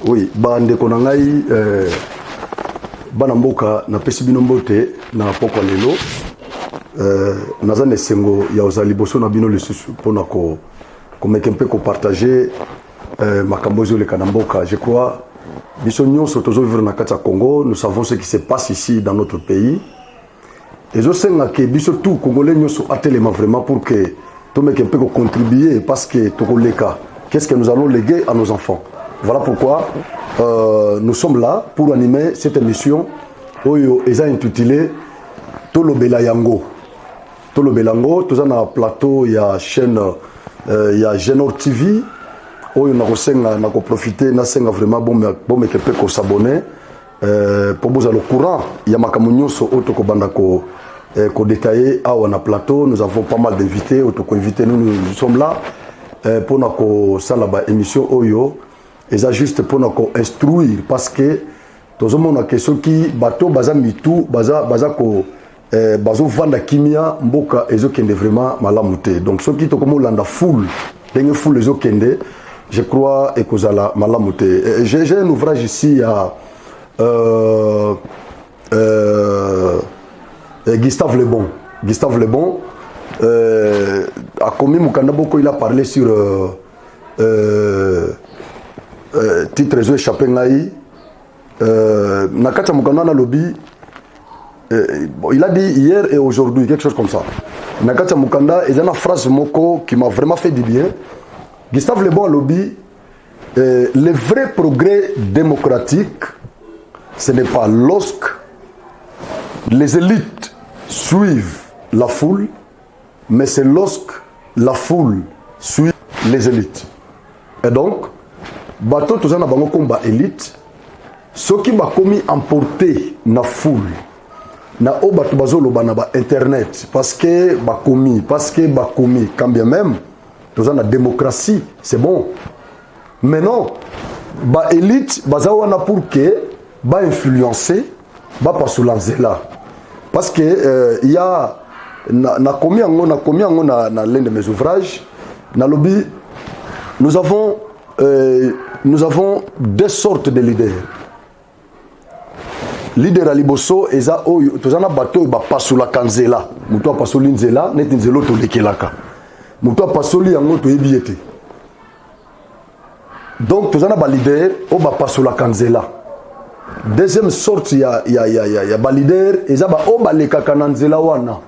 Oui, ndeko na ngai bana mboka na pesi bino mbote na poko lelo naza na esengo ya ozali liboso na bino lisusu mpona komeka mpe kopartage makambo ezoleka na mboka. Je crois biso nyonso tozovivre na kati ya Congo, nous savons ce qui se passe ici dans notre pays. Ezosenga ke biso tout Congolais nyonso atelema vraiment pour que tomeka mpe contribuer parce que tokoleka. Qu'est-ce que nous allons léguer à nos enfants? Voilà pourquoi nous sommes là pour animer cette émission Oyo eza intitulée Tolobela Yango. Tolobela Yango, tout ça na plateau, il y a chaîne il y a Genor TV. Oyo na kosenga na ko profiter na senga vraiment bon me kepe ko s'abonner pour vous aller au courant. Il y a makambo nyonso otoko banda ko détailler awa na plateau. Nous avons pas mal d'invités, otoko inviter nous sommes là pour na ko sala ba émission Oyo. Et ça juste pour nous instruire parce que tout le monde a question qui bateau baza mitu baza ko bazo vanda kimia mboka ezo kende vraiment malamute. Donc ceux qui to comme landa full dengue full ezo kende, je crois et kozala malamute. J'ai un ouvrage ici à Gustave Lebon. Gustave Lebon a commis Mukanda Boko, il a parlé sur titre réseau échappé ngai Nakata Mukanda lobby. Il a dit hier et aujourd'hui quelque chose comme ça. Nakata Mukanda est une phrase moko qui m'a vraiment fait du bien. Gustave Lebon lobby, le vrai progrès démocratique, ce n'est pas lorsque les élites suivent la foule, mais c'est lorsque la foule suit les élites. Et donc bateau tout ça na bango combat élite, ceux qui m'a commis emporter na foule na o bato bazolo bana ba internet parce que ba commis quand bien même tout ça na démocratie c'est bon, mais non ba élite bazawana pour que ba influencer ba pasulanzela parce que il y a na commis yango na l'un de mes ouvrages na lobby. Nous avons deux sortes de leaders. Leader à Liboso, eza oyo, tozana bateau ba pasula kanzela. Muto pasuli nzela, net nzelo to lekelaka. Muto pasuli yango to ebiete. Donc tozana ba leader o ba pasula kanzela. Deuxième sorte ya ba leader eza ba o ba lekaka nanzela wana.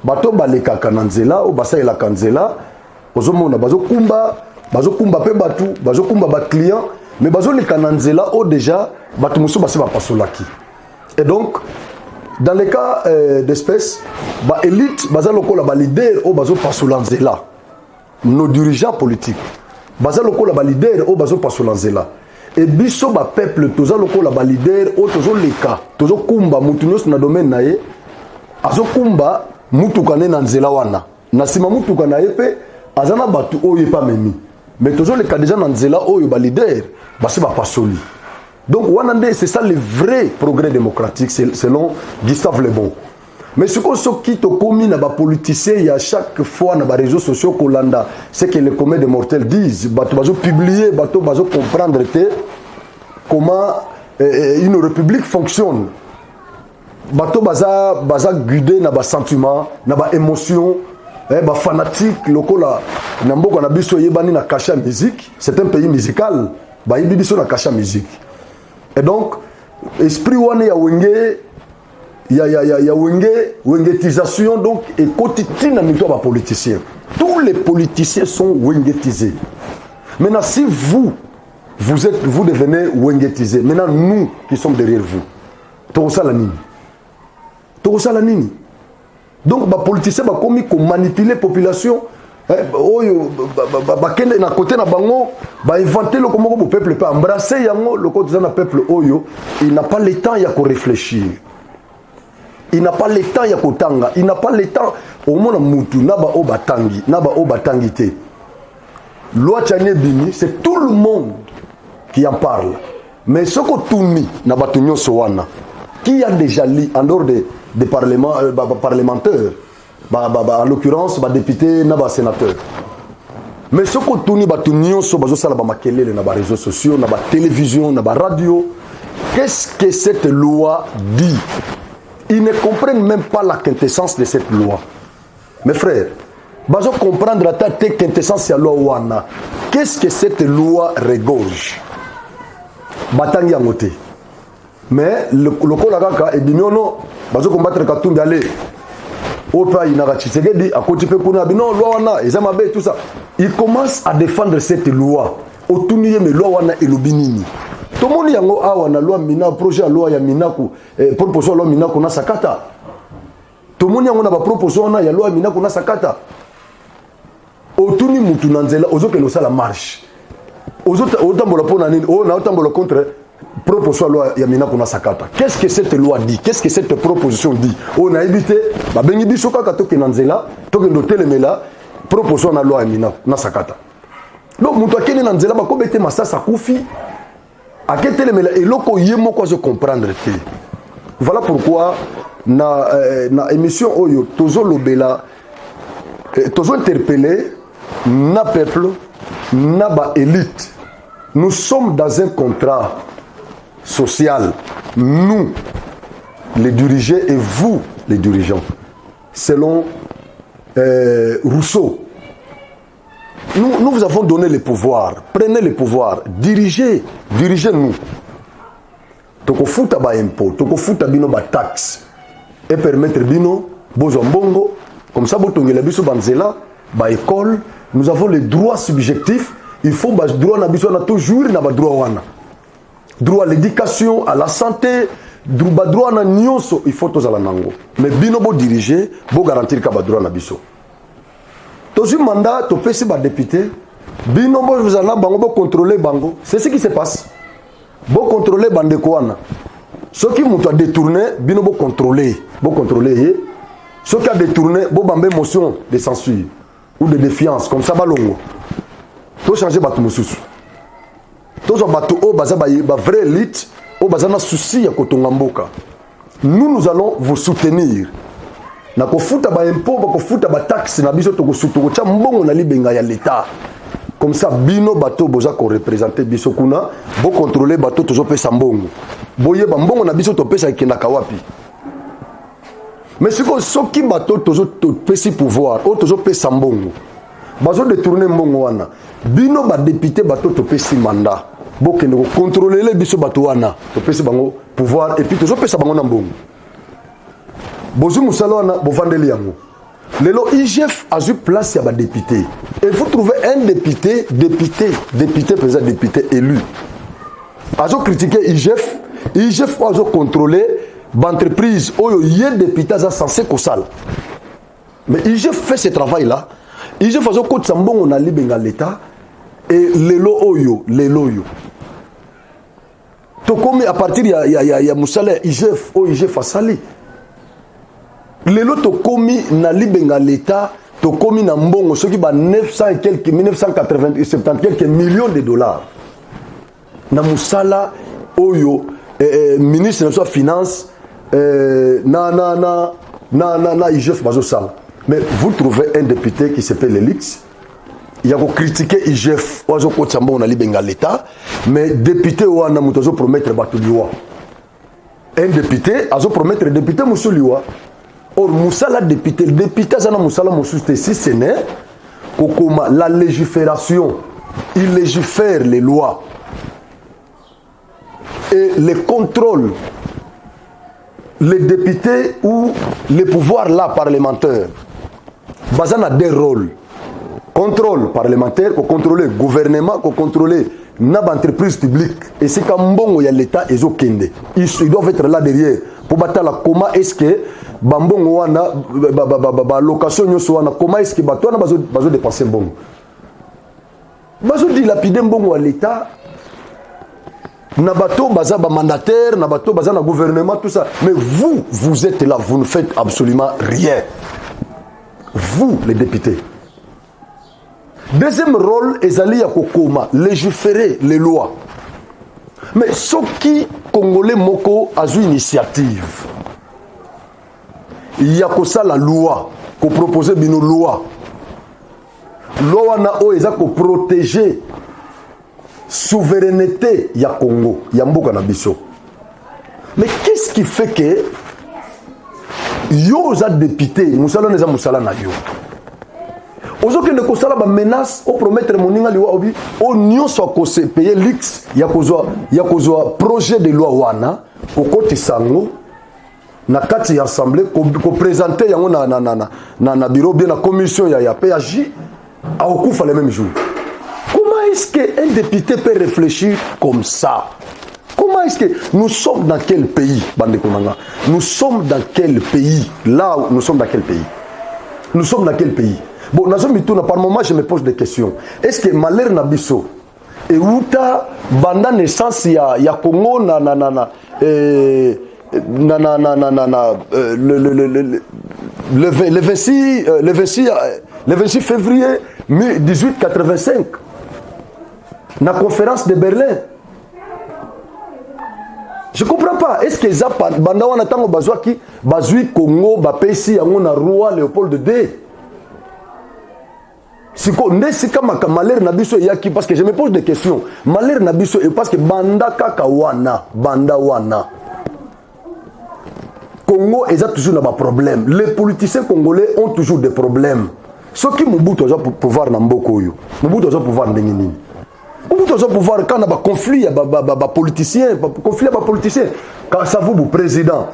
Bato ba lekaka nanzela o ba saela kanzela. Ozomona bazokumba pe batu bazokumba ba client mais bazoleka na nzela o déjà batu musu basi ba pasolaki. Et donc dans les cas d'espèce ba élite bazalokola ba leader o bazo pasola nzela, nos dirigeants politiques bazalokola ba leader o bazo pasola nzela, et biso ba peuple tozalokola ba leader o tozoleka tozokumba mutu nyonso na domaine na ye azokumba mutu kane na nzela wana na sima mutu kana ye pe azana batu oyo pas memi. Mais toujours les cas déjà dans Nzela oyo ba leader basi ba pasoli. Donc wanande c'est ça le vrai progrès démocratique selon Gustave Lebon. Mais ce qu'on qui to commis na ba politicien il y a chaque fois na ba réseaux sociaux kolanda c'est que les communs des mortels disent bato bazo publier bato bazo comprendre comment une république fonctionne. Bato baza guidé na ba sentiment na ba émotion. Bah fanatique lokola namboka na biso yebani na cacha musique, c'est un pays musical ba yebi biso na cacha musique. Et donc esprit wane ya wenge ya wengetisation donc et quotidien na mito ba politiciens. Tous les politiciens sont wengetisés. Maintenant si vous devenez wengetisés, maintenant nous qui sommes derrière vous, tokosala nini? Donc les politiciens ont commis qu'on manipule la population. Bakende na côté na bango ba inventer le comment le peuple peut embrasser yango le côté na peuple oyo, il n'a pas le temps ya ko réfléchir. Il n'a pas le temps ya ko tanga, il n'a pas le temps au mona mutu na ba obatangi te. Loi Tchane Bini, c'est tout le monde qui en parle. Mais ce que tourni na batunyo sowana qui a déjà lu en dehors des parlementaires, en l'occurrence, députés, sénateurs. Mais ce qu'on tourne, bah tout sur bazo sala ba makelele na ba réseaux sociaux, na ba télévision, na ba radio. Qu'est-ce que cette loi dit? Ils ne comprennent même pas la quintessence de cette loi. Mes frères, bazo comprendre la quintessence de la loi wana. Qu'est-ce que cette loi regorge? Batangi angote. Mais le kola kaka et bimiono bazo combattre katumbi aller. Opa inaka Tshisekedi à côté pe kuna bino loi wana ezamabe tout ça. Il commence à défendre cette loi. Otuniye me loi wana elobinini. Tomoni yango awa na loi mina projet loi ya minaku proposition loi minaku na sakata. Tomoni yango na ba proposition na ya loi minaku na sakata. Otuni mutu na nzela ozoke no sala marche. Otambola pona nini o na otambola contre proposition loi ya minaku na sakata. Qu'est-ce que cette loi dit? Qu'est-ce que cette proposition dit? On a évité ba bengi biso kaka toke na nzela toke no telemela proposition na loi ya minaku na sakata. Donc mutu akeni na nzela ba kobete masasa kufi aketele mela eloko yemo kwa je comprendre te. Voilà pourquoi na émission oyo tozo lobela tozo interpeller na peuple na ba élite. Nous sommes dans un contrat social, nous les dirigeants et vous les dirigeants, selon Rousseau. Nous vous avons donné le pouvoir. Prenez le pouvoir. Dirigez-nous. Toko futa ba impôt, toko futa bino ba taxe et permettre bino bozombongo comme ça botongela biso banzela ba école. Nous avons les droits subjectifs. Il faut ba droit na biso na toujours na ba droit wana. Droit à l'éducation, à la santé, droit na nyonso, il faut tozala nango. Mais bino bo diriger, bo garantir ka ba droit na biso. Tozu mandat, to pesi ba député, bino bo vous en a bango bo contrôler bango. C'est ce qui se passe. Bo contrôler bande kwana. Ce qui m'a détourné, bino bo contrôler ye. Ce qui a détourné, bo bambe motion de censure ou de défiance comme ça balongo. To changer batu mususu. To zo batu o baza ba vrai élite, o baza na souci ya kotonga mboka. Nous allons vous soutenir. Na kofuta ba impôt ba kofuta ba taxe na biso to kosutuko cha mbongo na libenga ya l'état. Comme ça bino bato boza ko représenter biso kuna bo contrôler bato tozo pesa mbongo. Boye ba mbongo na biso to pesa ikenda kawapi. Mais siko soki bato tozo to pesi pouvoir, o tozo pesa mbongo. Bazo détourner mbongo wana. Bino ba député bato to pesi mandat. Bo kende ko contrôler les biso bato wana, to pesi bango pouvoir et puis tozo pesa bango na mbongo. Bozu Moussalona, Bovandeli Yango. Lelo IGF a eu place à ba député. Et vous trouvez un député, président député élu. Azo critiqué IGF a contrôlé l'entreprise où il y a des députés censés qu'au mais IGF fait ce travail-là. IGF a côté Sambon on a libéré l'État et lelo oyo. To comme à partir il y a Moussala IGF a sali. Lelo to komi na libenga l'État, to komi na mbongo, ce qui va 900 et quelques, 1980, quelques millions de dollars. Na Moussala, Oyo, ministre de la Finance, na IGF Bazosal. Mais vous trouvez un député qui s'appelle Elix, il a critiqué IGF, Oazo Kotsambo na libenga l'État, mais député Oana Moutazo promettre Batuliwa. Un député, Azo promettre député Moussouliwa. Or, Moussala député, le député Zana Moussala Moussouste, si ce n'est la légifération, il légifère les lois et les contrôles, les députés ou les pouvoirs là parlementaires. Bazana a des rôles. Contrôle parlementaire, pour contrôler le gouvernement, pour contrôler une entreprise publique. Et c'est quand bon il y a l'État et ils doivent être là derrière pour battre la comment est-ce que bambongo wana location nyoso wana comment est-ce que bato wana bazo dépenser mbongo bazo dilapider mbongo à l'État na bato baza ba mandataire na bato baza na gouvernement tout ça mais vous êtes là vous ne faites absolument rien vous les députés. Deuxième rôle ezali ya kokoma légiférer les lois mais ce qui congolais moko a une initiative. Il y a que ça la loi, qu'on propose une loi. loi wana o eza ko protéger souveraineté ya Congo ya mboka na biso. Mais qu'est-ce qui fait que yo za député musala neza musala na yo ozoke ne kosala ba menace o promettre moninga liwa obi o nyonso ko se payer lix ya kozwa projet de loi wana kokoti sango na kati ya assemblée ko présenter yango na bureau bien na commission ya PAJ a okufa le même jour. Comment est-ce que un député peut réfléchir comme ça? Comment est-ce que nous sommes dans quel pays, Bande Konanga? Nous sommes dans quel pays? Là, nous sommes dans quel pays? Nous sommes dans quel pays? Bon, par moment, je me pose des questions. Est-ce que Malher Nabiso et Outa, banda naissance, il y a Congo, le 26 février 1885, la conférence de Berlin. Je ne comprends pas. Est-ce que ça, banda wana tango bazwaki bazui Congo bapesi yango na roi Léopold II? Siko ndesika Malher Nabiso yaki parce que je me pose des questions. Malher Nabiso et parce que banda kaka wana, banda wana. Congo ils ont toujours des problèmes. Les politiciens congolais ont toujours des problèmes. Ce qui Mobutu a pouvoir na mboko yo. Mobutu a pouvoir ndengini. Mobutu a pouvoir quand il y a conflit, il y a politicien, conflit ba politicien. Quand ça vous président.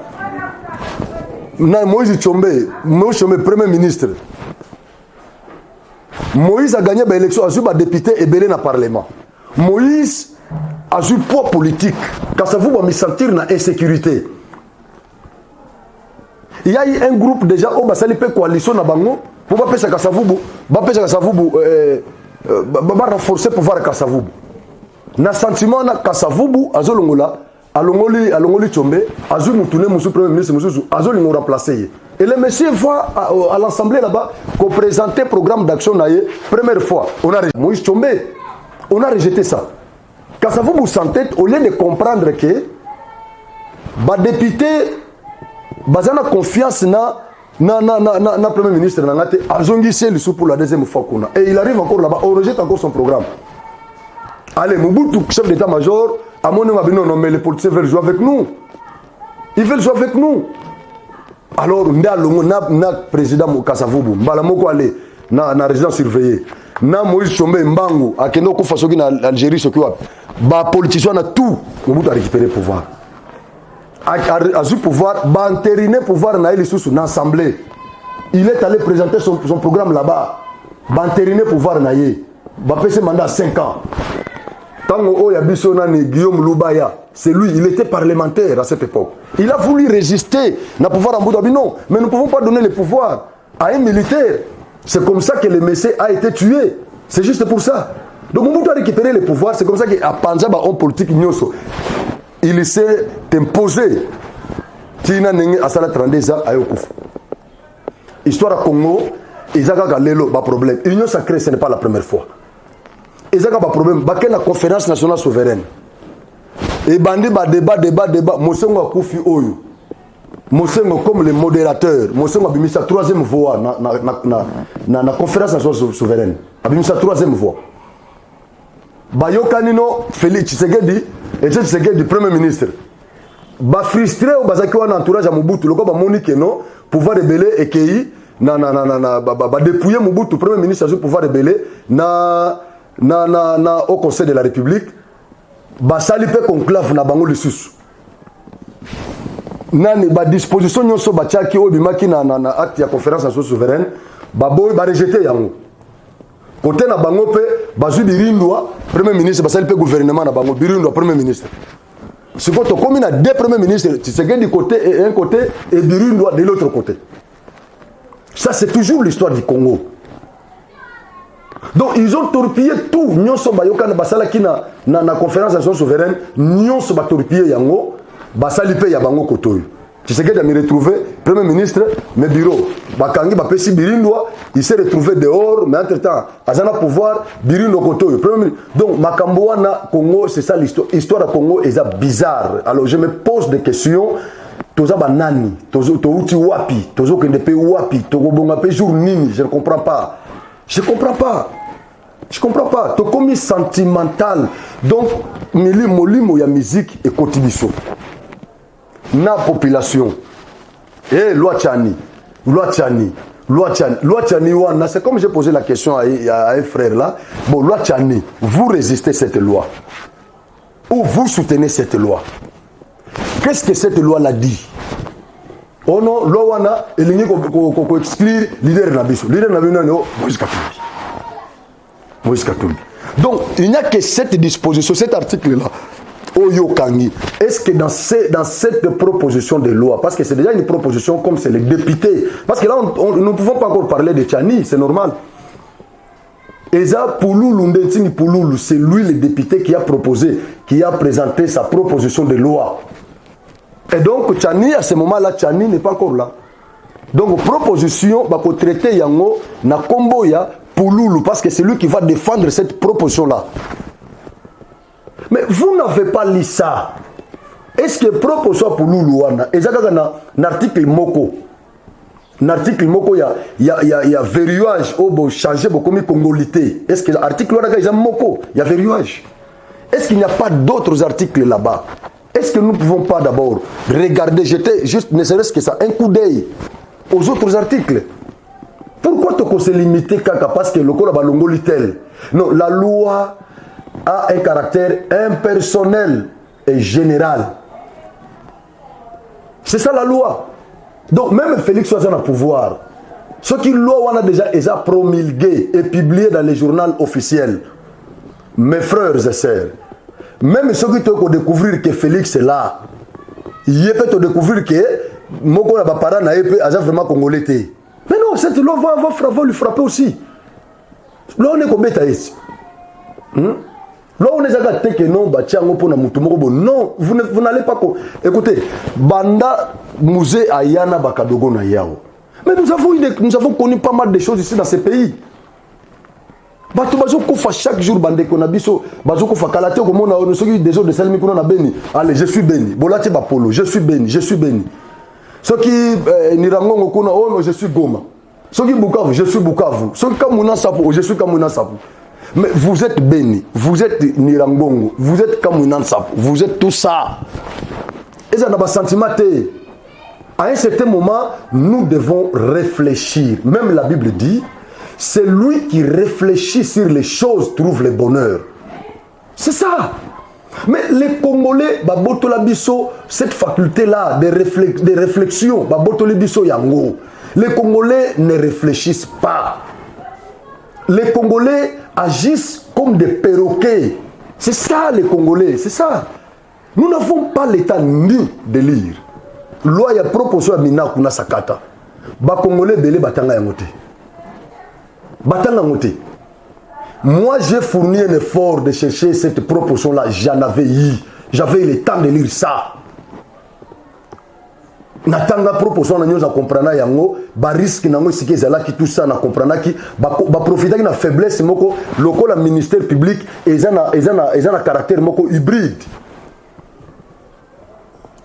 Na Moïse Tshombe premier ministre. Moïse a gagné l'élection, a eu député et belé dans le parlement. Moïse a eu poids politique. Quand ça vous me sentir dans insécurité. Il y a eu un groupe déjà au Basalipe coalition na bango pour pas pesa Kasavubu, renforcer pouvoir Kasavubu. Na sentiment na Kasavubu azolongola, alongoli Tshombe, azu mutune musu premier ministre musu azolingo remplacer. Et le monsieur voit à l'Assemblée là-bas qu'on présentait programme d'action naïe première fois. On a Moïse Tshombe, on a rejeté ça. Kasavubu s'entête au lieu de comprendre que ba député bazana confiance na premier ministre Nangate azongisi le pour la deuxième fois qu'on a. Et il arrive encore là-bas, on rejette encore son programme. Allez, Mobutu, chef d'état-major, à mon avis, non, mais les politiciens veulent jouer avec nous. Ils veulent jouer avec nous. Alors, na président Kasavubu, mbala moko aller na résidence surveillée. Na Moïse Tshombe Mbangu, akendo ko fasoki na Algérie soki wa. Ba politicien na tout, Mobutu a récupéré le pouvoir. A eu pouvoir, a entériné le pouvoir dans l'Assemblée. Il est allé présenter son programme là-bas. Il a entériné le pouvoir. Il a passé mandat 5 ans. Tant que Guillaume Loubaya, c'est lui, il était parlementaire à cette époque. Il a voulu résister au pouvoir en Bouddha. Non, mais nous ne pouvons pas donner le pouvoir à un militaire. C'est comme ça que le Messé a été tué. C'est juste pour ça. Donc on doit récupérer le pouvoir. C'est comme ça qu'à Panjab, on politique nyoso. Il s'est imposé. Tina Nenge Asala 32 ans à Yokouf. Histoire à Congo, ils ont un problème. L'Union sacrée, ce n'est pas la première fois. Ils ont un problème. Il y a la conférence nationale souveraine. Et bandi débat. Mosengo Koufi Oyo. Mosengo comme le modérateur. Mosengo a mis sa troisième voix dans la conférence nationale souveraine. A mis sa troisième voix. Bayokanino Félix Tshisekedi et Tshisekedi premier ministre. Ba frustré au bazaki wana entourage à Mobutu loko ba monique non pouvoir rebeller et kei ba dépouiller Mobutu premier ministre à pouvoir rebeller au conseil de la République ba salipe conclave na bango lisusu. Nani ba disposition nyonso ba tiaki obimaki na acte ya conférence nationale souveraine ba boy ba rejeter yango. Côté na bango pe bazui birindwa premier ministre basali pe gouvernement na bango birindwa premier ministre. Ce qu'on commune à deux premiers ministres, Tshisekedi du côté et un côté et birindwa de l'autre côté. Ça c'est toujours l'histoire du Congo. Donc ils ont torpillé tout. Nyonso bayoka na basala ki na conférence nationale souveraine, nyonso ba torpillé yango, basali pe ya bango kotoyo. Tshisekedi a me retrouvé premier ministre, mes bureaux. Bakangi bapesi birindwa, il s'est retrouvé dehors, mais entre-temps, azana pouvoir birindo kotoyo. Donc makambo wana Congo, c'est ça l'histoire. L'histoire de Congo est bizarre. Alors je me pose des questions. Toza banani, tozo touti wapi, tozo kende pe wapi, togo bonga pe jour nini, je ne comprends pas. Je comprends pas. Je comprends pas. Tu comme sentimental. Donc, molimo ya musique et cotibiso. Na population. Eh, loi Tchani. C'est comme j'ai posé la question à un frère là. Bon, loi Tchani, vous résistez cette loi. Ou vous soutenez cette loi. Qu'est-ce que cette loi l'a dit? Oh non, loi wana, il y a exclure leader Nabiso. Leader Nabiso, Moïse Katumbi. Donc, il n'y a que cette disposition, cet article-là. Oyo Kangi. Est-ce que dans cette proposition de loi, parce que c'est déjà une proposition comme c'est les députés, parce que là, nous ne pouvons pas encore parler de Tchani, c'est normal. Eza Pouloulou Ndetini Pouloulou, c'est lui le député qui a proposé, qui a présenté sa proposition de loi. Et donc, Tchani, à ce moment-là, Tchani n'est pas encore là. Donc, proposition, bah, pour traiter Yango, na Komboya, Pouloulou, parce que c'est lui qui va défendre cette proposition-là. Mais vous n'avez pas lu ça. Est-ce que proposition Pouloulou, et ça, un article Moko. L'article Moko, il y a verrouillage, oh, changer beaucoup de congolité. Est-ce que l'article il y a Moko, il y a verrouillage. Est-ce qu'il n'y a pas d'autres articles là-bas? Est-ce que nous ne pouvons pas d'abord regarder, jeter juste, ne serait-ce que ça, un coup d'œil aux autres articles? Pourquoi tu se limiter parce que le code a tel? Non, la loi a un caractère impersonnel et général. C'est ça la loi. Donc même Félix soit dans le pouvoir. Ce qui loi on a déjà promulgué et publié dans les journaux officiels. Mes frères et sœurs, même ceux qui ont découvrir que Félix est là, il peut découvrir que Moko n'a pas parlé n'a vraiment congolais. Mais non, cette loi va lui frapper aussi. Là on est combien ici? Là on est à que non, non, vous n'allez pas. Écoutez, Banda Musée Ayana Bakadogo na Yao. Mais nous avons connu pas mal de choses ici dans ces pays. Chaque jour, allez, je suis béni. Je suis béni, je suis béni. Ceux qui Nirango, je suis Goma. Ceux qui Bukavu, je suis Bukavu. Ceux qui Kamuna Sapo, je suis Kamuna Sapo. Mais vous êtes béni, vous êtes Nirangongo, vous êtes Kamuna Sapo, vous êtes tout ça. Et ça n'a pas sentiment. À un certain moment, nous devons réfléchir. Même la Bible dit, c'est lui qui réfléchit sur les choses trouve le bonheur. C'est ça. Mais les Congolais, cette faculté-là de réflexion, les Congolais ne réfléchissent pas. Les Congolais agissent comme des perroquets. C'est ça les Congolais, c'est ça. Nous n'avons pas l'état ni de lire. Loi ya proposition ya mina kuna sakata. Ba Congolais belé batanga ya ngote. Batanga ngote. Moi j'ai fourni un effort de chercher cette proposition là, j'en avais eu. J'avais le temps de lire ça. Natanga proposition na nyoza comprendre yango, ba risque nango sike zala ki tout ça na comprendre ki ba profiter na faiblesse moko lokola ministère public ezana caractère moko hybride.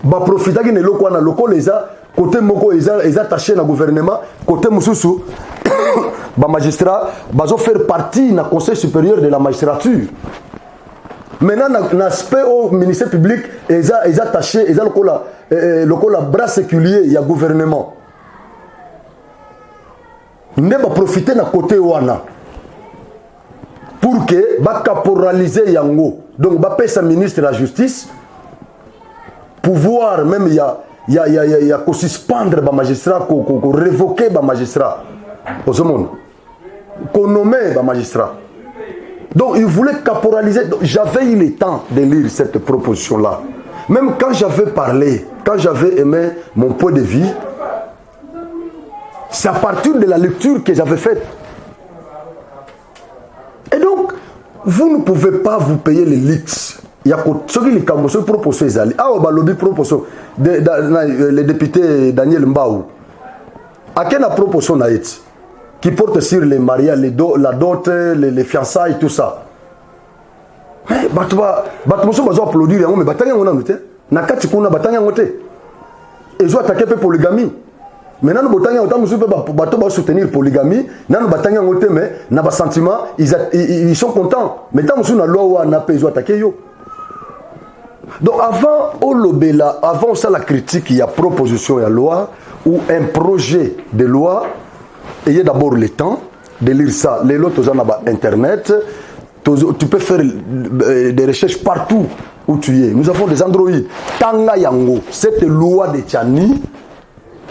Ba profiter ki ne loko na loko leza côté moko eza attaché na gouvernement côté mususu ba magistrat bazo faire partie na conseil supérieur de la magistrature. Maintenant l'aspect au ministère public eza attaché eza lokola bras séculier il y a gouvernement. Ne ba profiter na côté wana pour que ba caporaliser yango. Donc ba pesa ministre de la justice pouvoir même il y a qu'on suspendre ba magistrat qu'on révoquer ba magistrat au monde qu'on nommer ba magistrat. Donc il voulait caporaliser. J'avais eu le temps de lire cette proposition là. Même quand j'avais parlé, quand j'avais aimé mon point de vue, c'est à partir de la lecture que j'avais faite. Et donc vous ne pouvez pas vous payer les leaks. Il y a ceux qui les proposition ezali. Ah ba lobby proposition le député Daniel Mbaou. À quelle proposition na été qui porte sur les mariages, la dot, les fiançailles, tout ça. Mais Batouba applaudir, mais Batanga on a noté. Nakati kuna Batanga on noté. Et je attaquer pour polygamie. Maintenant, nous avons soutenir polygamie, nous avons mais na sentiment, ils sont contents. Mais tant que nous avons attaqué. Donc avant ça, la critique, il y a proposition, il y a loi, ou un projet de loi, ayez d'abord le temps de lire ça. Les lois, tu as Internet, tu peux faire des recherches partout où tu es. Nous avons des Android. Tanga Yango, cette loi de Tchani,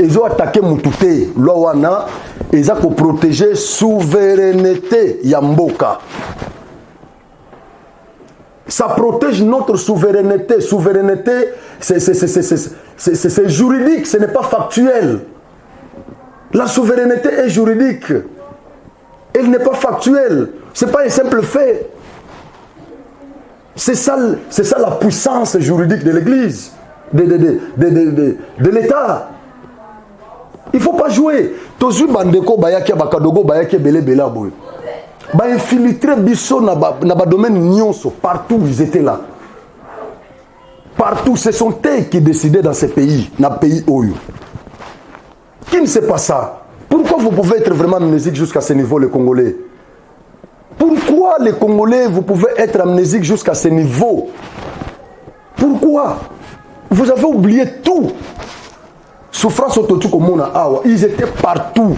ils ont attaqué Moutouté, loi wana, ils ont protéger souveraineté Yamboka. Ça protège notre souveraineté. Souveraineté, c'est juridique, ce n'est pas factuel. La souveraineté est juridique. Elle n'est pas factuelle. Ce n'est pas un simple fait. C'est ça la puissance juridique de l'Église, de l'État. Il ne faut pas jouer. Tozu bandeko bayaki bakadogo bayaki belé boy. Ba infiltrer biso na ba domaine nyonso partout ils étaient là. Partout ce sont eux qui décidaient dans ces pays, dans le pays Oyo. Qui ne sait pas ça? Pourquoi vous pouvez être vraiment amnésique jusqu'à ce niveau les Congolais? Pourquoi les Congolais vous pouvez être amnésique jusqu'à ce niveau? Pourquoi? Vous avez oublié tout. Souffrance autotique au monde awa, ils étaient partout.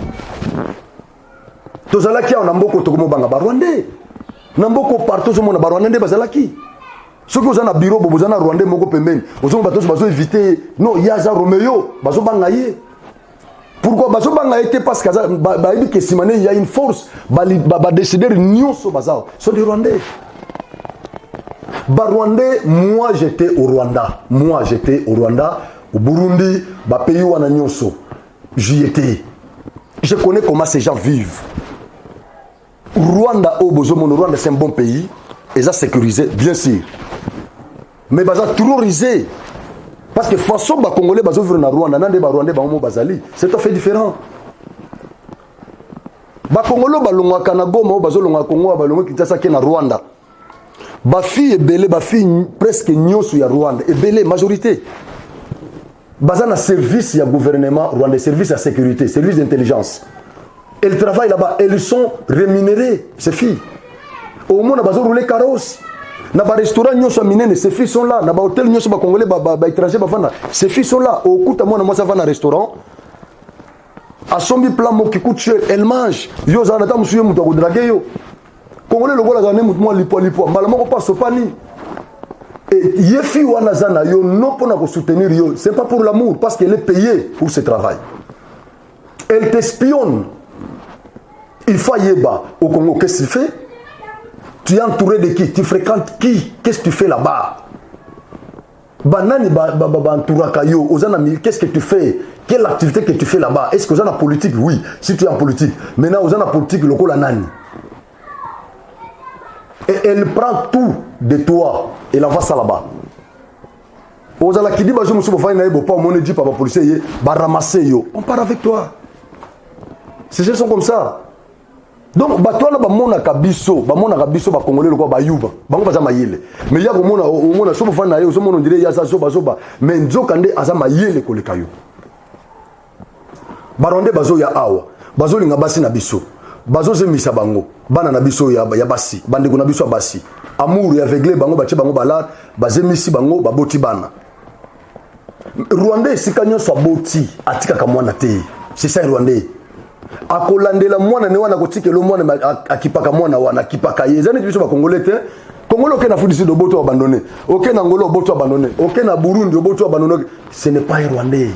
Tozalaki on amboko tokomo banga barwandais. Namboko partout zo mona barwandais bazalaki. Ceux qui ont un bureau bozana rwandais moko pembeni. Ozo bato bazo éviter non yaza Romeo bazo banga ye. Pourquoi bazo banga était parce que ba ibi que simane il y a une force ba décider nyonso bazao. Sont des rwandais. Barwandais, moi j'étais au Rwanda. Au Burundi, bah pays où on a nyonso. J'y étais. Je connais comment ces gens vivent. Rwanda, Rwanda c'est un bon pays. Et ça sécurisé, bien sûr. Mais bah ça terrorisé. Parce que façon bah Congolais bah ouvrir na Rwanda, nande bah Rwandais bah homo bazali. C'est tout à fait différent. Bah Congolais bah longa Kanagoma bah longa Congo bah longa Kinshasa qui na Rwanda. Bah fille et belé bah fille presque nyonso ya Rwanda et belé majorité. Basé dans service du gouvernement rwandais, service de sécurité, service d'intelligence. Elles travaillent là-bas, elles sont rémunérées, ces filles. Au moins, on a roulé carrosse. Dans les restaurants, ces filles sont là. Dans les hôtels, les Congolais, les étrangers, ces filles sont là. Au coup, moi, ça va dans un restaurant. À son plan qui coûte cher, elles mangent. Yo, ça n'a pas monsieur Moutaou dragué. Congolais, le voilà, ça n'a pas lipo. Malalement, on passe au panier. Et Yefi Wanazana, yo non pour soutenir yo, c'est pas pour l'amour, parce qu'elle est payée pour ce travail. Elle t'espionne. Il faut yeba au Congo, qu'est-ce que tu fais? Tu es entouré de qui? Tu fréquentes qui? Qu'est-ce que tu fais là-bas? Banani entouraka yo, qu'est-ce que tu fais? Quelle activité que tu fais là-bas? Est-ce que vous avez la politique? Oui, si tu es en politique. Maintenant, vous avez la politique, le coup la nani. Et elle prend tout de toi et la va ça là-bas. On part avec toi. Ces gens sont comme ça. Donc, toi là, mona kabiso, kabiso, congolais le quoi, bayuba, baza mayele. Mais ya mona, so fa na yo, so mona dirait ya ça zoba, mais nzokande azama yele ko le kayo. Baronde bazo ya awa, bazo linga basi na biso. Bazo zemisa bango bana na biso ya basi bande ko na biso basi amour ya aveuglé bango bache bango balade bazemisi bango baboti bana Rwandais sikanyo so boti atika ka mwana te c'est ça Rwandais akolandela mwana ne wana kotike lo mwana akipaka mwana wana akipaka yezani biso ba congolais te Congolais ok na fudisi do boto abandonné ok na ngolo boto abandonné ok na Burundi boto abandonné ce n'est pas Rwandais.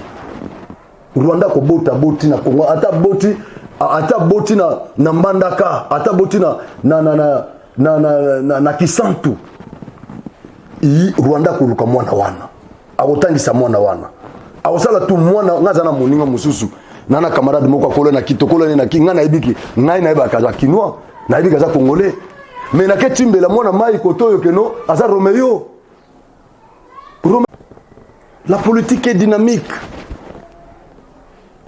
Rwanda ko bota boti na Congo ata boti na Mbandaka, ata boti na Kisantu. I Rwanda kuluka mwana wana. Awotangisa mwana wana. Awosala tu mwana ngaza na moninga mususu. Nana camarade moko akola na kitokolo na kinga na ibiki. Ngai na ibaka za kinwa, na ibika za congolais. Mais na ketimbe la mwana mai kotoyo keno aza Romeo. La politique est dynamique.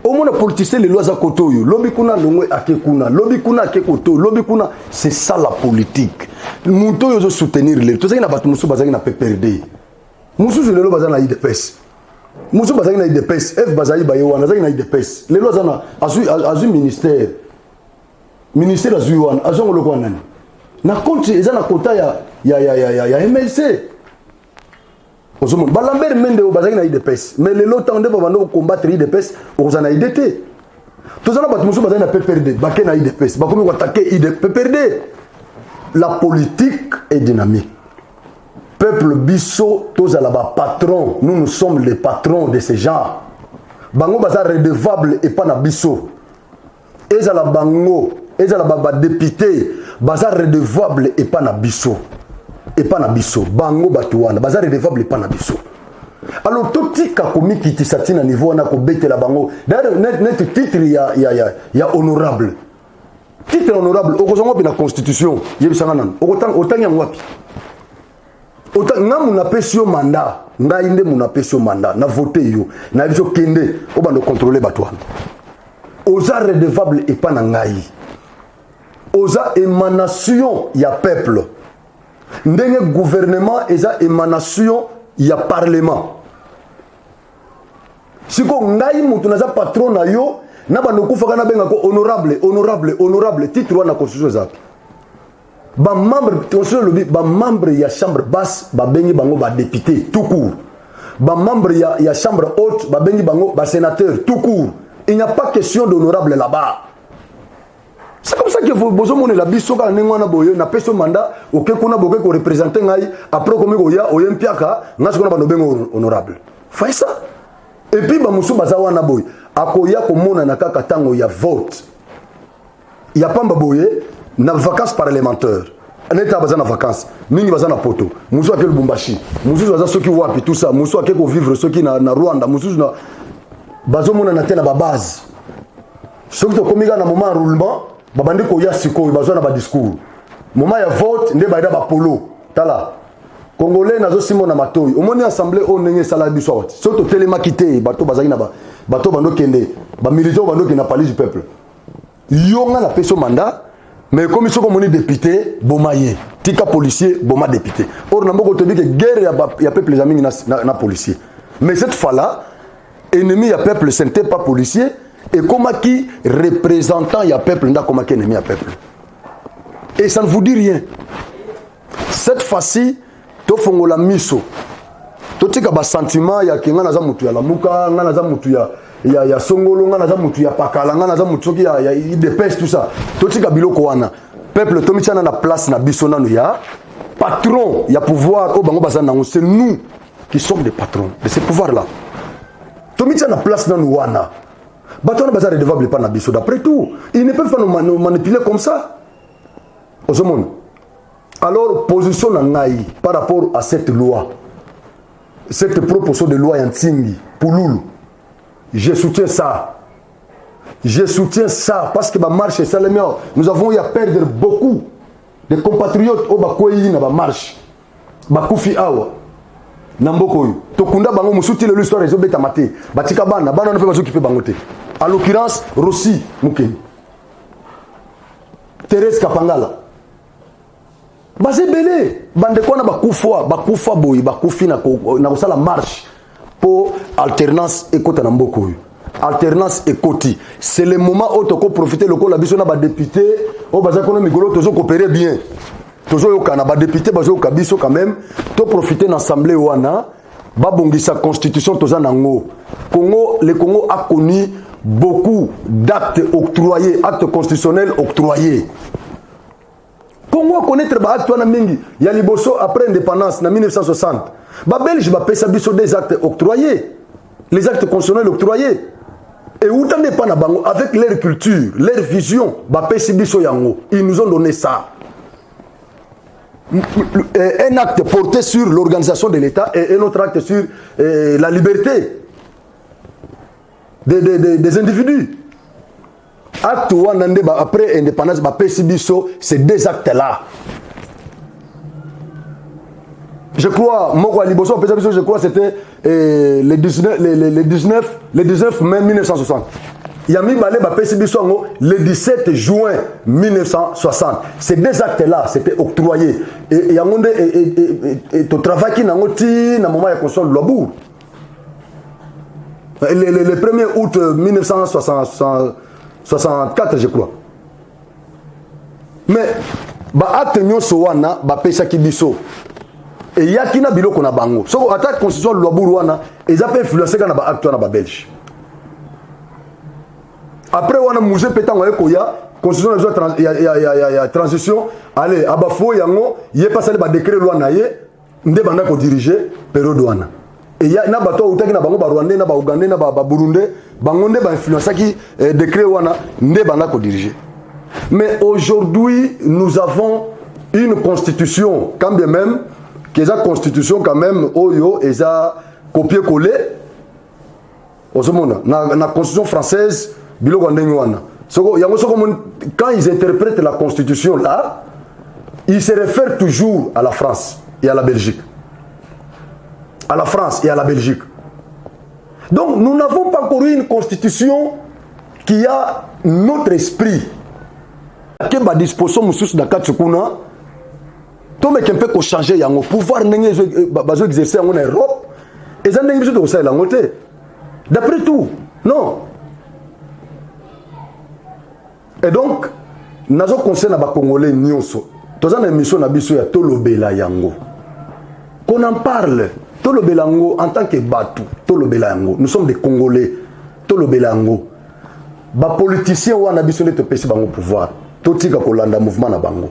Au moins, politicien, les lois à côté, lobby kuna, longwe akekuna, lobby kuna akekoto, lobby kuna, c'est ça la politique. Nous devons soutenir les. Tout ça, il y a pas de moussou bazar, il y a PPRD. Moussou, je le bazar na IDPS. Moussou bazaki na IDPS, F bazali baye wana bazaki na IDPS. Les lois zana azu ministère. Ministère azu wana azu ngolo kwa nani. Na compte eza na quota ya MLC. Ozomon Balambert Mende bazaki na IDPS, mais les lots tande ba bando combattre IDPS ozana IDT. Tozana bat moussou bazaki na PPRD, baké na IDPS, bakomi ko attaquer PPRD. La politique est dynamique. Peuple bisso, tous à la patron, nous sommes les patrons de ces gens. Bango baza redevable et pas na bisso. Eza la bango, eza la député, baza redevable et pas na bisso. Et pas na bisso. Bango batuana, baza redevable et pas na bisso. Alors tout tika komi kiti satina niveau na ko bete la bango. D'ailleurs net titre ya honorable. Titre honorable, okozongo bi na constitution, yebisanga nan. Autant wapi. Autant ngamu na pesio mandat, ngai nde muna pesio mandat, na voter yo, na biso kende, oba no contrôler batouane. Oza redevable et pas na ngai. Oza émanation ya peuple. Ndenge gouvernement eza émanation ya parlement. Siko ngai mutu naza patron na yo, na bando kufaka na benga ko honorable, titre wana constitution zapi. Ba membre ba membre ya chambre basse ba bengi bango ba député tout court. Ba membre ya chambre haute ba bengi bango ba sénateur tout court. Il n'y a pas question d'honorable là-bas. C'est comme ça que vous besoin la biso ka nengwana boye na peso mandat oke kuna boke ko représenter ngai après comme ko ya oyempiaka ngasi kuna bano bengo honorable. Fais ça. Et puis ba musu bazawa na boye akoya ko mona na kaka tango ya vote. Il y a pas mbaboye na vacances parlementaires. Neta baza na vacances. Mingi baza na poto. Musu akel Lubumbashi. Musu baza soki wapi tout ça. Musu akel ko vivre soki na Rwanda. Musu na bazo mona na tena ba base. Soki to komiga na moment roulement, babandi ko ya siko bazo na ba discours. Moment ya vote nde baida ba polo. Tala. Congolais nazo simo na matoyi. Omoni assemblée o ndenge sala biso wati. Soto telema kité bato bazaki na ba bato bando kende. Ba militaire bando kende na palais du peuple. Yonga na peso mandat. Mais comme ils sont comme député, bomaye, tika policier, boma député. Or, n'a pas que guerre y a peuple les amis na policier. Mais cette fois-là, ennemi y a peuple, ce n'était pas policier. Et comme qui représentant y a peuple, n'a comme qui ennemi y a peuple. Et ça ne vous dit rien. Cette fois-ci, to fongo la miso. To tika ba sentiment ya kinga na za mutu ya lamuka, nga na za mutu ya songolo nga naza mutu ya pakala nga naza mutu ki ya IDPS tout ça totika biloko wana peuple tomichana na place na biso nanu ya patron ya pouvoir o bango bazana nango c'est nous qui sommes des patrons de ce pouvoir là tomichana na place nanu wana bato na bazare redevable pas na biso d'après tout ils ne peuvent pas nous manipuler comme ça ozomon alors position na ngai par rapport à cette loi cette proposition de loi yantingi pululu. Je soutiens ça. Je soutiens ça parce que ma marche c'est le meilleur. Nous avons eu à perdre beaucoup de compatriotes au Bakoyi na ba marche. Bakufi awa. Nambokoyu. Tokunda bango musuti le l'histoire des obeta maté. Batika bana bana ne peut pas s'occuper bangote. En l'occurrence Rossi Mukeni. Thérèse Kapangala. Basé belé bande ko na bakufa boy bakufi na kosala marche. Pour alternance et kota namboko. Alternance et koti. C'est le moment où tu peux profiter le la biso na ba député au baza kono migolo tozo coopérer bien. Tozo yokana ba député bazo kabiso quand même, to profiter dans l'assemblée wana ba bongisa constitution toza nango. Le Congo a connu beaucoup d'actes octroyés, actes constitutionnels octroyés. Congo connaître ba acte wana mingi ya liboso après indépendance na 1960. Ba Belge ba pesa biso des actes octroyés, les actes constitutionnels octroyés. Et où t'en est pas na bango avec leur culture, leur vision, ba pesa biso yango. Ils nous ont donné ça. Un acte porté sur l'organisation de l'État et un autre acte sur la liberté des individus. Acte one après indépendance, ba pesa biso, c'est deux actes là. Je crois, je crois que c'était le 19 mai 1960. Yami Balé Bapesi Bissongo le 17 juin 1960. Ces deux actes-là, c'était octroyé. Et Yangonde et ton travail qui n'a pas été dans le moment de la construction de l'Obour. Le 1er août 1964, je crois. Mais acte nyonso wana bapesaki biso et yaki na biloko na bango soko ata constitution loi wana eza pe influencer kana ba acte na ba belge après wana musée petango ekoya constitution ya transition allez abafo yango ye passer ba décret loi na ye nde banda ko diriger période wana et ya na bato utaki na bango ba Rwandais na ba Ougandais na ba Burundais bango nde ba influencer ki décret wana nde banda ko diriger. Mais aujourd'hui, nous avons une constitution, quand bien même, qui est une constitution quand même, oyo, et ça copier-coller. La constitution française, quand ils interprètent la constitution là, ils se réfèrent toujours à la France et à la Belgique. À la France et à la Belgique. Donc, nous n'avons pas encore eu une constitution qui a notre esprit. Que ba disposition mususu na katsukuna to me kempe ko changer yango pouvoir ndenge bazo exercer en Europe et ça ndenge biso to ça la ngote d'après tout non et donc nazo conseil na ba congolais nyonso toza na émission na biso ya tolobela yango qu'on en parle tolobela yango en tant que batu tolobela yango nous sommes des congolais tolobela yango ba politiciens wana biso ne te pesi bango pouvoir totika kolanda mouvement na bango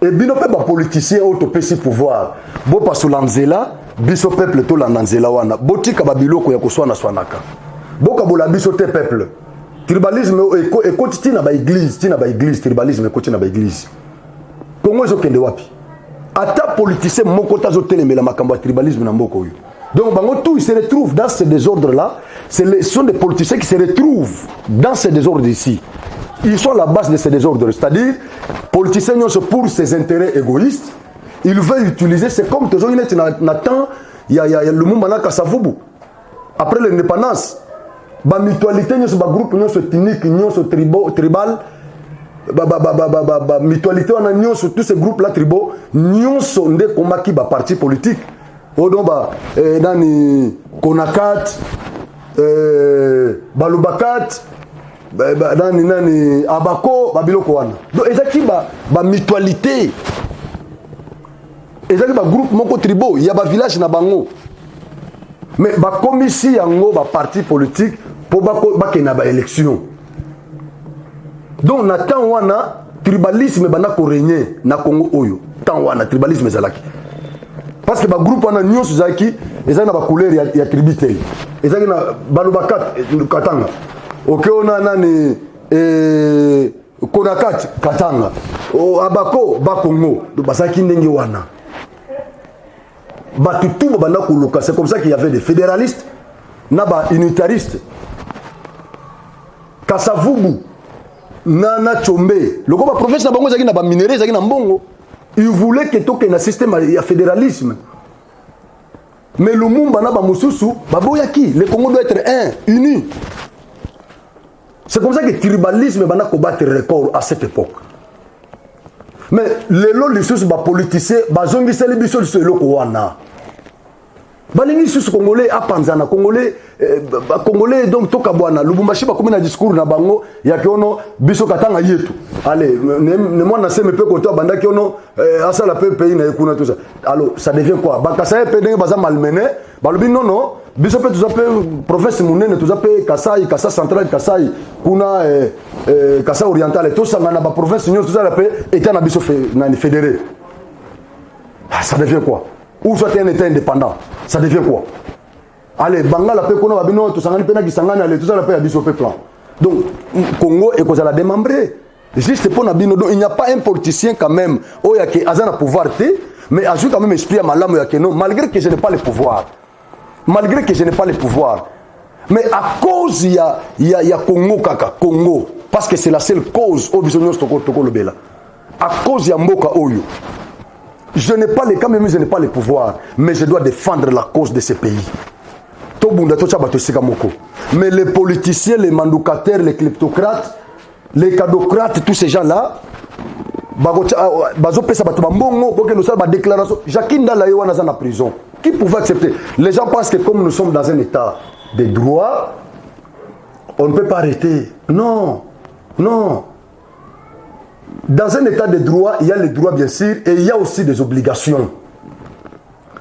et bino pe ba politicien auto pesi pouvoir bo pasula nzela biso peuple to landa nzela wana botika ba biloko ya koswana swanaka boka bola biso te peuple tribalisme ekoti tina ba église tribalisme ekoti na ba église Congo ezokende wapi ata politicien moko tazo telemela makambo ya tribalisme na mboko oyo. Donc bango tout ils se retrouvent dans ce désordre là. Ce sont des politiciens qui se retrouvent dans ce désordre ici. Ils sont à la base de ce désordre, c'est-à-dire politiciens pour ses intérêts égoïstes, ils veulent utiliser, c'est comme toujours il y a le mouvement Kasavubu. Après l'indépendance, la mutualité, le groupe ethnique, tribal, la mutualité, tous ces groupes-là tribaux, nous sont des combats qui parti politique. Odomba, Nani, Konakat, Balubakat, Nani, Abako, Babiloko wana. Donc, ezaki ba mutualité. Ezaki ba groupe moko tribaux, il y a ba village na bango. Mais ba commission yango ba parti politique pour ba kena ba élection. Donc na temps wana tribalisme bana ko régner na Congo oyo. Temps wana tribalisme zalaki. Parce que le groupe a une zaki, ils ont une couleur et attribute. Ils ont une balubakat katanga. Ok, on a nani konakat katanga. O abako bakongo. Donc basaki ndenge wana. Batutu bana kuluka. C'est comme ça qu'il y avait des fédéralistes, naba unitaristes. Kasavubu, nana chombe. Le groupe professeur bango zaki na ba minéraux zaki na mbongo. Il voulait que tout un système de fédéralisme. Mais le monde, le Congo doit être un, uni. C'est comme ça que le tribalisme va combattre le record à cette époque. Mais les politiciens, balingi susu congolais apanzana congolais congolais donc toka bwana Lubumbashi ba komina discours na bango ya kiono biso katanga yetu allez ne moi na seme pe koto banda kiono asala pe pays na ekuna tout ça alors ça devient quoi bakasa pe ndenge baza malmené balobi non biso pe tuza pe province munene tuza pe Kasai Kasa central Kasai kuna Kasa oriental tout ça na ba province nyo tuza la pe état na biso na fédéré ça devient quoi ou soit un état indépendant, ça devient quoi? Allez, Bangala peut qu'on a bino tout sangani pena qui sangani allez tout ça la paix à biso plan. Donc Congo est cause à la démembrer. Juste pour nabino donc il n'y a pas un politicien quand même oh ya que azana pouvoir té mais ajoute quand même esprit à malamu ya que non malgré que je n'ai pas le pouvoir. Malgré que je n'ai pas le pouvoir. Mais à cause il y a Congo kaka Congo parce que c'est la seule cause au bisognos toko le bela. À cause il y a mboka oyo. Je n'ai pas les quand même je n'ai pas le pouvoir, mais je dois défendre la cause de ce pays. Mais les politiciens, les mandocataires, les kleptocrates, les cadocrates, tous ces gens-là, bazo pesa bato bambongo, boke no sala ba déclaration. Jacques Ndala yo wana za na prison. Qui pouvait accepter? Les gens pensent que comme nous sommes dans un état de droit, on ne peut pas arrêter. Non, non. Dans un état de droit, il y a les droits bien sûr, et il y a aussi des obligations.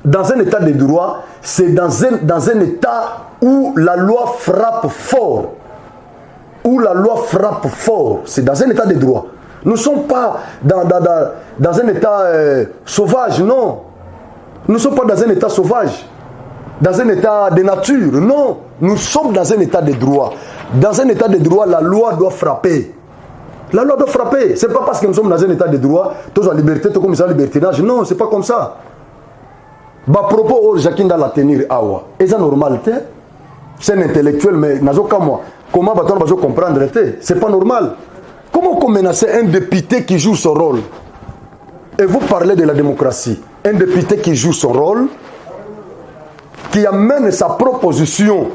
Dans un état de droit, c'est dans un état où la loi frappe fort. Où la loi frappe fort. C'est dans un état de droit. Nous ne sommes pas dans un état sauvage, non. Nous ne sommes pas dans un état sauvage. Dans un état de nature, non. Nous sommes dans un état de droit. Dans un état de droit, la loi doit frapper. La loi doit frapper. Ce n'est pas parce que nous sommes dans un état de droit, tous en liberté, tous comme ça, libertinage. Non, ce n'est pas comme ça. Bah, propos, oh, Jacquin la tenir awa. Et ça, normalité. C'est un intellectuel, mais n'a pas moi. Comment va-t-on comprendre? C'est pas normal. Comment on menace un député qui joue son rôle? Et vous parlez de la démocratie. Un député qui joue son rôle, qui amène sa proposition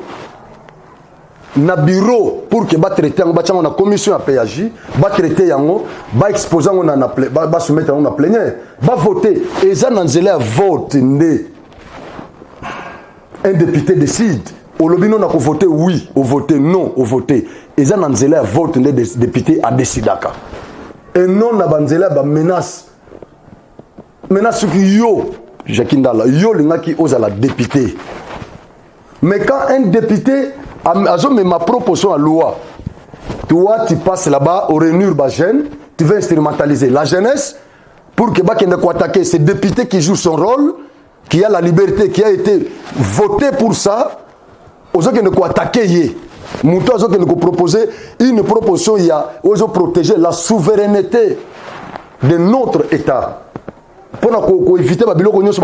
na bureau pour que va traiter en commission à PAJ, va traiter yango, va exposer va soumettre en plénière, va voter et ça n'anzela vote ndé. Un député décide au lobby non a voter oui, au voter non, au voter et ça n'anzela vote ndé des députés à décidaka. Et non na banzela ba menace qui yo Jakindala yo lingaki oza la député. Mais quand un député a ma proposition à loi, toi tu passes là-bas au réunir Bajen, tu veux instrumentaliser la jeunesse pour que Bakende ko attaquer ces députés qui jouent son rôle, qui a la liberté, qui a été voté pour ça, aux autres qui ne ko attaquer yé. Mouto aux autres qui ne ko proposer une proposition il y a aux protéger la souveraineté de notre État. Pour éviter la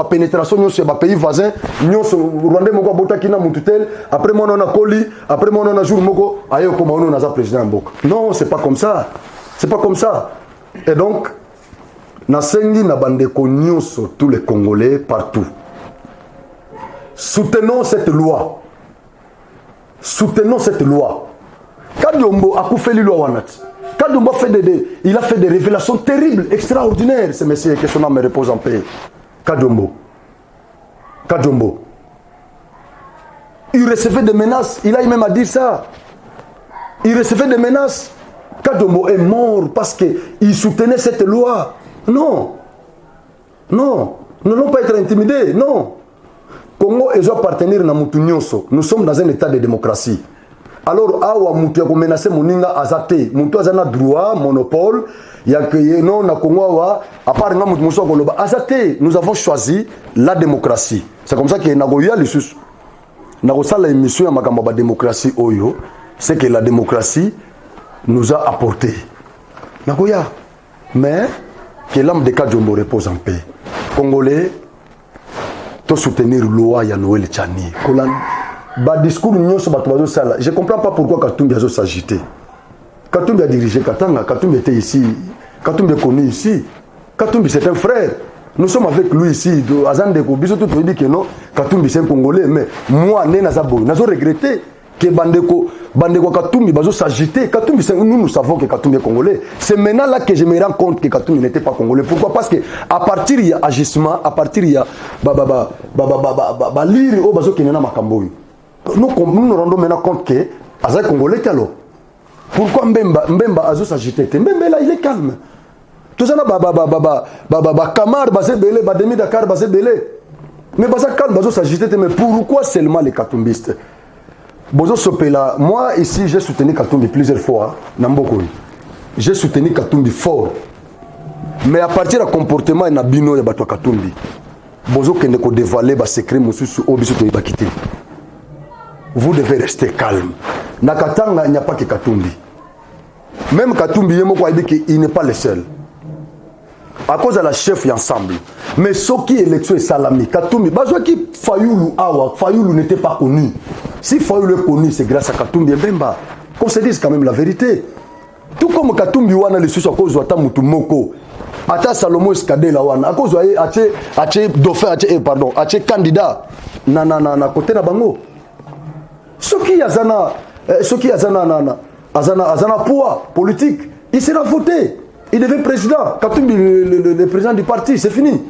pénétration dans les pays voisins, nous Rwandais moko botaki na mututel, après moi on a Koli, après moi on a jour moko, ayo comme on a président Mboka. Non, c'est pas comme ça. C'est pas comme ça. Et donc na sengi na bandeko nyonso tous les Congolais partout. Soutenons cette loi. Soutenons cette loi. Kadiombo a koufeli loi wanati. Kadumba il a fait des révélations terribles, extraordinaires, ce monsieur, que son âme me repose en paix. Kadumbo. Il recevait des menaces, il a même à dire ça. Il recevait des menaces. Kadumbo est mort parce qu'il soutenait cette loi. Non. Non. Nous n'allons pas être intimidés, non. Congo doit appartenir à Moutounyoso. Nous sommes dans un état de démocratie. Alors, awa mutu ya menacer moninga azate, mutu azana droit, monopole, ya que non na Congo wa, à part nga mutu muso koloba azate, nous avons choisi la démocratie. C'est comme ça que nagoya lisus. Nagosala émission ya makambo ba démocratie oyo, c'est que la démocratie nous a apporté. Nagoya. Mais que l'âme de Kadiombo repose en paix. Congolais, to soutenir loi ya Noël Tchani. Discours je ne comprends pas pourquoi Katumbi a s'agité. Katumbi a dirigé Katanga, Katumbi était ici, Katumbi est connu ici. Katumbi c'est un frère. Nous sommes avec lui ici. Azandeko, Bisoto dit que non, Katumbi c'est un Congolais, mais moi, Nenazabo, nous avons regretté que Bandeko Katumbi va s'agiter. Katumbi, nous savons que Katumbi est Congolais. C'est maintenant là que je me rends compte que Katumbi n'était pas Congolais. Pourquoi? Parce que à partir il y a agissement, à partir il y a lire au bazo qui n'est pas Makamboui. Nous nous rendons maintenant compte que Aza Congolais alors. Pourquoi Mbemba Azo s'agiter? Mbemba là il est calme. Tout ça là Kamar basé belé, Demi Dakar basé belé. Mais Baza calme Bazo s'agiter. Mais pourquoi seulement les Katumbistes? Bozo Sopela, moi ici j'ai soutenu Katumbi plusieurs fois. Namboko. J'ai soutenu Katumbi fort. Mais à partir du comportement et Nabino ya Bato Katumbi. Bozo kende ko dévaler ba secret mususu obiso to ibakité. Vous devez rester calme. Nakatanga, il n'y a pas que Katumbi. Même Katumbi, il n'est pas le seul. À cause de la chef ensemble. Mais ce qui est élection est salami. Katumbi, qui Fayoulou Awa, Fayoulou n'était pas connu. Si Fayoulou est connu, c'est grâce à Katumbi et Bemba. Qu'on se dise quand même la vérité. Tout comme Katumbi wana le sous à cause de Tamutu Moko. Ata Salomo Escadé la wana. À cause de Ache Dauphin, Ache candidat. Na côté na bango. Ce qui a un poids politique, il sera voté. Il devient président. Katumbi, le président du parti, c'est fini.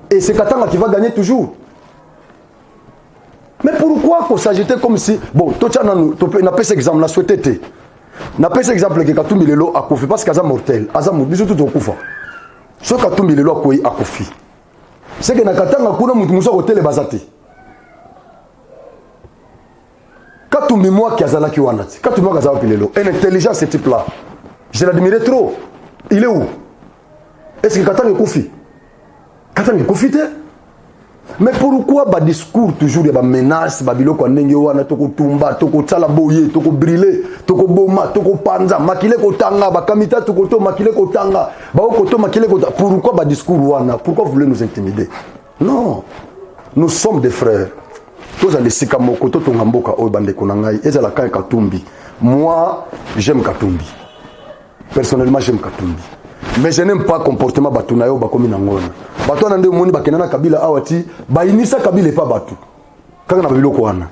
Et c'est Katanga qui va gagner toujours. pourquoi qu'on s'agitait comme si bon toi tu as pas cet exemple la souhaité n'a pas cet exemple que Katumbi lelo a kofi parce qu'aza mortel aza biso tout okufa so Katumbi lelo akoyi akofi c'est que na katanga kuna mutu muso hôtel bazati Katumbi moi qui azala ki wanati Katumbi moi azala pilelo un intelligent ce type là je l'admirais trop il est où est-ce que Katanga kofi mais pourquoi ba discours toujours ba menace ba biloko ndenge wana toko tumba toko tsala boye toko brûler toko boma toko panza makile ko tanga ba kamita toko to makile ko tanga ba ko to makile ko pourquoi ba discours wana pourquoi vous voulez nous intimider non nous sommes des frères tous les sikamoko to ngamboka o bande konangai ezala kan Katumbi moi j'aime Katumbi personnellement j'aime Katumbi mais je n'aime pas comportement batu na yo bakomi na ngona batu na nde moni bakenana kabila awati bainisa kabila pas batu kaka na biloko wana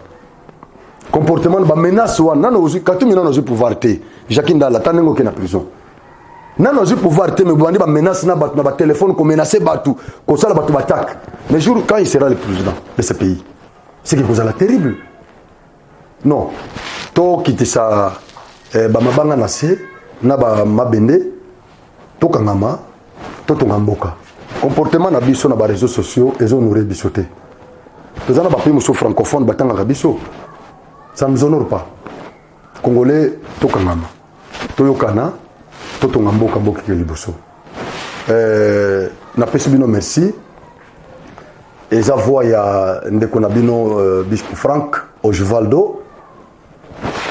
comportement ba menace wana nano ozi Katumbi nano ozi pouvoir te Jacques Ndala tanengo ke na prison nano ozi pouvoir te me bandi ba menace na batu na ba téléphone ko menacer batu ko sala batu batak mais jour quand il sera le président de ce pays c'est quelque chose de terrible non to kiti sa ba mabanga na se na ba mabende tokangama totongamboka comportement na biso na ba réseaux sociaux et honoré bisoté tozana ba pays muso francophone batanga biso ça nous honore pas congolais tokangama toyokana totongamboka boki ke liboso na pesi bino merci et za voix ya ndeko na bino Bishop Frank Osvaldo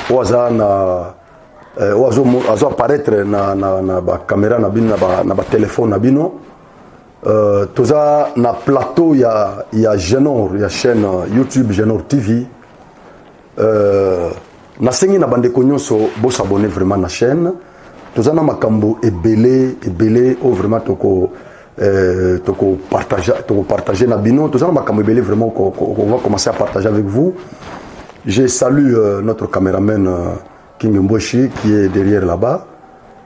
oza na ozo apparaître na ba caméra na bino na ba téléphone na bino toza na plateau ya Genor ya chaîne YouTube Genor TV na sengi na bande nyonso bo s'abonner vraiment na chaîne toza na makambo ebele o vraiment toko partager na bino toza na makambo ebele vraiment on va commencer à partager avec vous. Je salue notre caméraman King Mboshi qui est derrière là-bas.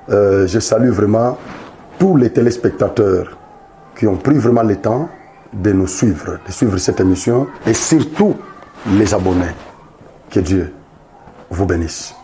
Je salue vraiment tous les téléspectateurs qui ont pris vraiment le temps de nous suivre, de suivre cette émission et surtout les abonnés. Que Dieu vous bénisse.